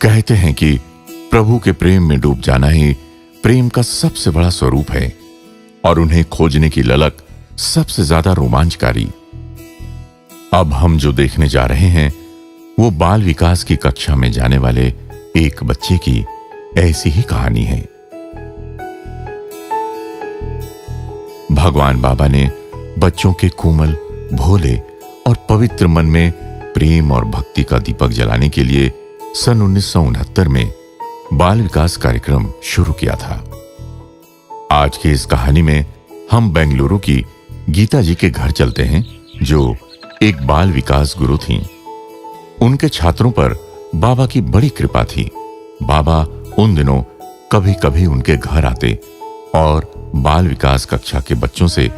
कहते हैं कि प्रभु के प्रेम में डूब जाना ही प्रेम का सबसे बड़ा स्वरूप है और उन्हें खोजने की ललक सबसे ज्यादा रोमांचकारी। अब हम जो देखने जा रहे हैं वो बाल विकास की कक्षा में जाने वाले एक बच्चे की ऐसी ही कहानी है। भगवान बाबा ने बच्चों के कोमल, भोले और पवित्र मन में प्रेम और भक्ति का दीपक जलाने के लिए सन 1969 में बाल विकास कार्यक्रम शुरू किया था। आज की इस कहानी में हम बेंगलुरु की गीता जी के घर चलते हैं, जो एक बाल विकास गुरु थीं। उनके छात्रों पर बाबा की बड़ी कृपा थी। बाबा उन दिनों कभी कभी उनके घर आते और बाल विकास कक्षा के बच्चों से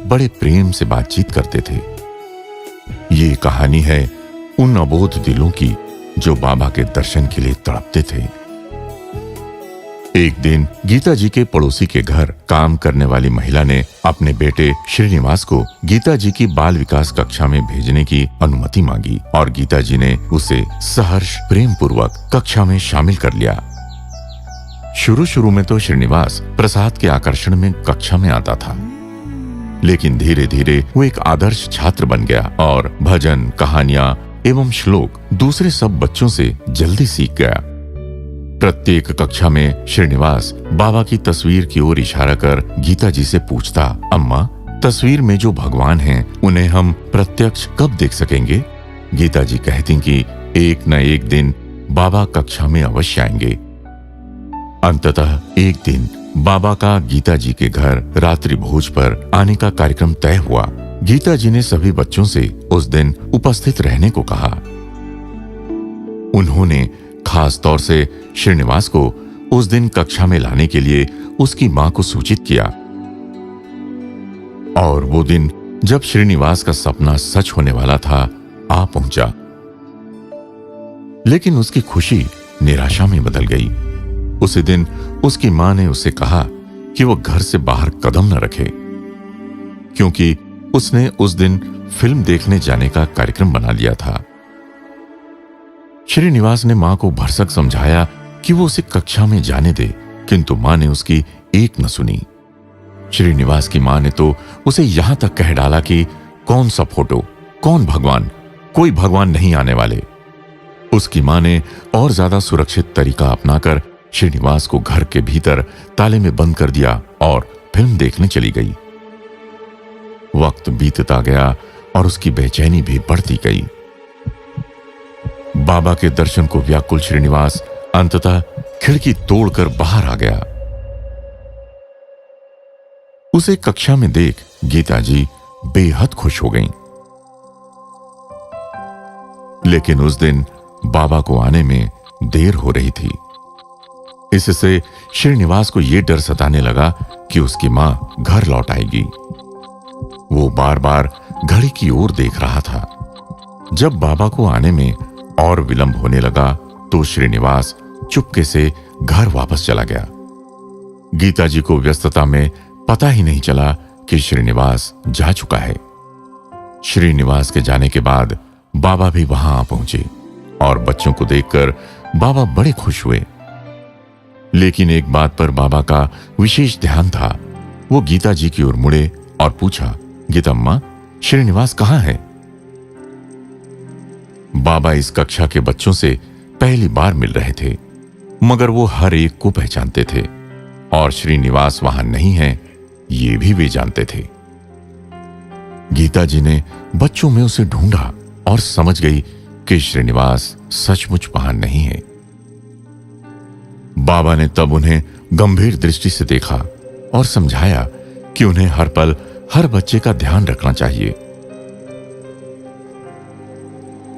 बड़े प्रेम से बातचीत करते थे। ये कहानी है उन अबोध दिलों की जो बाबा के दर्शन के लिए तड़पते थे। एक दिन गीता जी के पड़ोसी के घर काम करने वाली महिला ने अपने बेटे श्रीनिवास को गीता जी की बाल विकास कक्षा में भेजने की अनुमति मांगी और गीता जी ने उसे सहर्ष प्रेम पूर्वक कक्षा में शामिल कर लिया। शुरू में तो श्रीनिवास प्रसाद के आकर्षण में कक्षा में आता था, लेकिन धीरे धीरे वो एक आदर्श छात्र बन गया और भजन, कहानियां एवं श्लोक दूसरे सब बच्चों से जल्दी सीख गया। प्रत्येक कक्षा में श्रीनिवास बाबा की तस्वीर की ओर इशारा कर गीता जी से पूछता, अम्मा, तस्वीर में जो भगवान हैं, उन्हें हम प्रत्यक्ष कब देख सकेंगे? गीता जी कहती कि एक न एक दिन बाबा कक्षा में अवश्य आएंगे। अंततः एक दिन बाबा का गीता जी के घर रात्रि भोज पर आने का कार्यक्रम तय हुआ। गीता जी ने सभी बच्चों से उस दिन उपस्थित रहने को कहा। उन्होंने खास तौर से श्रीनिवास को उस दिन कक्षा में लाने के लिए उसकी मां को सूचित किया। और वो दिन जब श्रीनिवास का सपना सच होने वाला था, आ पहुंचा। लेकिन उसकी खुशी निराशा में बदल गई। उसी दिन उसकी मां ने उससे कहा कि वो घर से बाहर कदम न रखे, क्योंकि उसने उस दिन फिल्म देखने जाने का कार्यक्रम बना लिया था। श्रीनिवास ने मां को भरसक समझाया कि वो उसे कक्षा में जाने दे, किंतु मां ने उसकी एक न सुनी। श्रीनिवास की मां ने तो उसे यहां तक कह डाला कि कौन सा फोटो, कौन भगवान, कोई भगवान नहीं आने वाले। उसकी मां ने और ज्यादा सुरक्षित तरीका अपनाकर श्रीनिवास को घर के भीतर ताले में बंद कर दिया और फिल्म देखने चली गई। वक्त बीतता गया और उसकी बेचैनी भी बढ़ती गई। बाबा के दर्शन को व्याकुल श्रीनिवास अंततः खिड़की तोड़कर बाहर आ गया। उसे कक्षा में देख गीता जी बेहद खुश हो गईं। लेकिन उस दिन बाबा को आने में देर हो रही थी। इससे श्रीनिवास को यह डर सताने लगा कि उसकी मां घर लौट आएगी। वो बार बार घड़ी की ओर देख रहा था। जब बाबा को आने में और विलंब होने लगा तो श्रीनिवास चुपके से घर वापस चला गया। गीता जी को व्यस्तता में पता ही नहीं चला कि श्रीनिवास जा चुका है। श्रीनिवास के जाने के बाद बाबा भी वहां आ पहुंचे और बच्चों को देखकर बाबा बड़े खुश हुए। लेकिन एक बात पर बाबा का विशेष ध्यान था। वो गीता जी की ओर मुड़े और पूछा, गीतम्मा, श्रीनिवास कहाँ है? बाबा इस कक्षा के बच्चों से पहली बार मिल रहे थे, मगर वो हर एक को पहचानते थे और श्रीनिवास वहां नहीं है, ये भी वे जानते थे। गीता जी ने बच्चों में उसे ढूंढा और समझ गई कि श्रीनिवास सचमुच वहां नहीं है। बाबा ने तब उन्हें गंभीर दृष्टि से देखा और समझाया कि उन्हें हर पल हर बच्चे का ध्यान रखना चाहिए।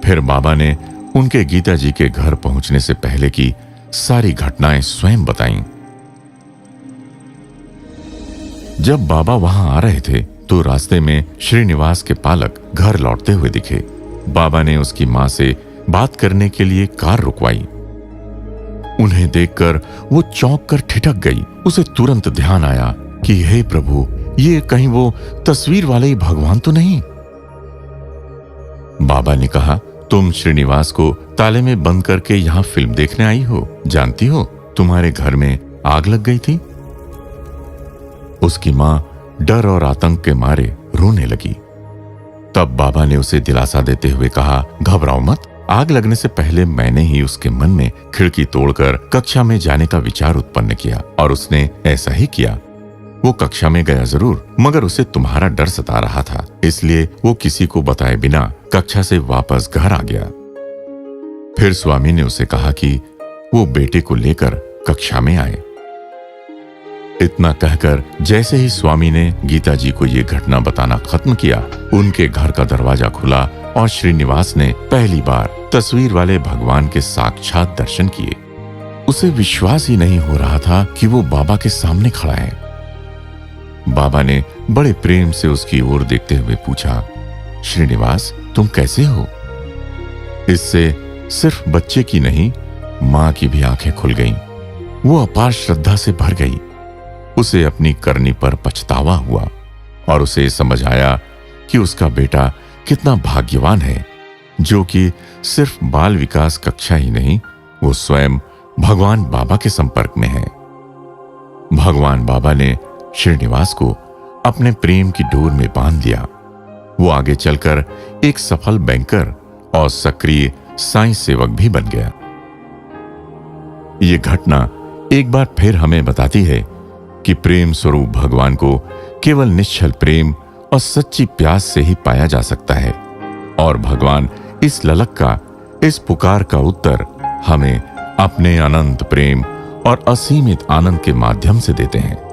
फिर बाबा ने उनके गीता जी के घर पहुंचने से पहले की सारी घटनाएं स्वयं बताईं। जब बाबा वहां आ रहे थे तो रास्ते में श्रीनिवास के पालक घर लौटते हुए दिखे। बाबा ने उसकी मां से बात करने के लिए कार रुकवाई। उन्हें देखकर वो चौंक कर ठिठक गई। उसे तुरंत ध्यान आया कि हे प्रभु, ये कहीं वो तस्वीर वाले ही भगवान तो नहीं? बाबा ने कहा, तुम श्रीनिवास को ताले में बंद करके यहाँ फिल्म देखने आई हो। जानती हो तुम्हारे घर में आग लग गई थी। उसकी मां डर और आतंक के मारे रोने लगी। तब बाबा ने उसे दिलासा देते हुए कहा, घबराओ मत, आग लगने से पहले मैंने ही उसके मन में खिड़की तोड़कर कक्षा में जाने का विचार उत्पन्न किया और उसने ऐसा ही किया। वो कक्षा में गया जरूर, मगर उसे तुम्हारा डर सता रहा था, इसलिए वो किसी को बताए बिना कक्षा से वापस घर आ गया। फिर स्वामी ने उसे कहा कि वो बेटे को लेकर कक्षा में आए। इतना कहकर जैसे ही स्वामी ने गीता जी को ये घटना बताना खत्म किया, उनके घर का दरवाजा खुला और श्रीनिवास ने पहली बार तस्वीर वाले भगवान के साक्षात दर्शन किए। उसे विश्वास ही नहीं हो रहा था कि वो बाबा के सामने खड़ा है। बाबा ने बड़े प्रेम से उसकी ओर देखते हुए पूछा, श्रीनिवास तुम कैसे हो? इससे सिर्फ बच्चे की नहीं, मां की भी आंखें खुल गईं। वो अपार श्रद्धा से भर गई। उसे अपनी करनी पर पछतावा हुआ और उसे समझ आया कि उसका बेटा कितना भाग्यवान है, जो कि सिर्फ बाल विकास कक्षा ही नहीं, वो स्वयं भगवान बाबा के संपर्क में है। भगवान बाबा ने श्रीनिवास को अपने प्रेम की डोर में बांध लिया। वो आगे चलकर एक सफल बैंकर और सक्रिय साइंस सेवक भी बन गया। ये घटना एक बार फिर हमें बताती है कि प्रेम स्वरूप भगवान को केवल निश्चल प्रेम और सच्ची प्यास से ही पाया जा सकता है, और भगवान इस ललक का, इस पुकार का उत्तर हमें अपने अनंत प्रेम और असीमित आनंद के माध्यम से देते हैं।